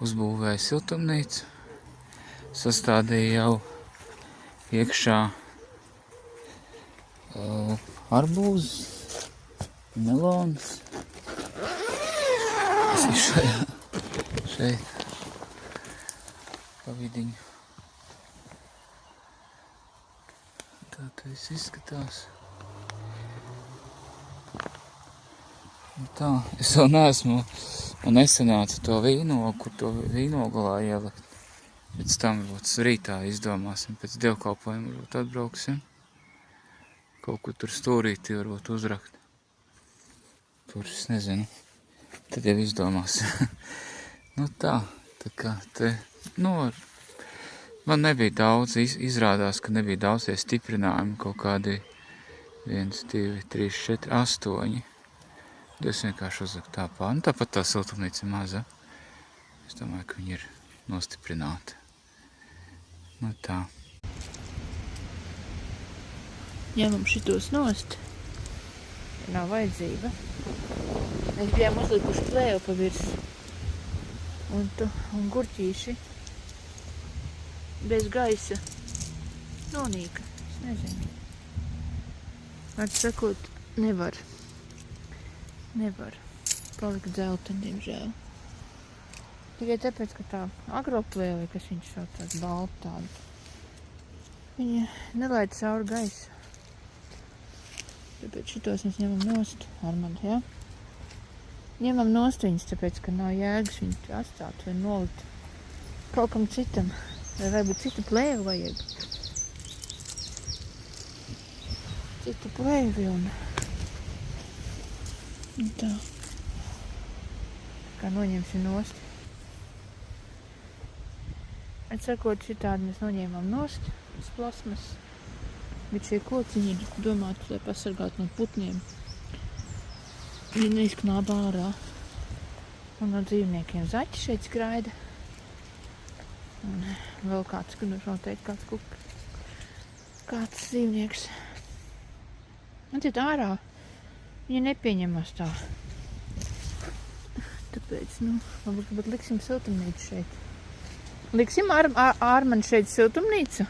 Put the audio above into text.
uzbūvēja siltumnīcu, sastādīja jau iekšā arbūzus, melonus. Tas ir šeit pa vidiņu. Tā tas izskatās. Un tā, es vēl neesmu un nesanācu to vīnogu, kur to vīnogulā ielikt. Pēc tam varbūt rītā izdomāsim, pēc dievkalpojuma varbūt atbrauksim. Kaut kur tur stūrīti varbūt uzrakt. Tur es nezinu. Tad jau izdomāsim. Nu tā kā te, man nebija daudz, izrādās, ka nebija daudz tie stiprinājumi, kaut kādi 1, 2, 3, 4, 8. Es vienkārši uzliku tā pār. Tāpat tā siltumnīca ir maza. Es domāju, ka viņi ir nostiprināti. Nu tā. Ņemam šitos nost. Nav vajadzība. Mēs bijām uzlikuši plēju pa virs. Un gurķīši. Bez gaisa. Nonīka. Es nezinu. Vārds sakot, nevar palikt dzelteni, diemžēl. Tikai tāpēc, ka tā agroplēve, kas viņš sauc tāda balta tāda, viņa nelaid cauri gaisu. Tāpēc šitos mēs ņemam nost, Armand, ja? Ņemam nost viņus, tāpēc, ka nav jēgas viņu atstāt vai nolikt kaut kam citam. Vai varbūt citu plēvi vajag. Citu plēvi un tā. Kā noņemsim nost. Atsakot, šitādi mēs noņēmām nost uz plasmas. Bet šie kociņi ir domāti, lai pasargātu no putniem. Viņi neizknāba ārā. Un no dzīvniekiem zaķi šeit skraida. Un vēl kāds, kad noteikti kāds dzīvnieks. Un ciet ārā. Viņa nepieņemas tā. Tāpēc, varbūt liksim siltumnīcu šeit. Liksim Armand šeit siltumnīcu?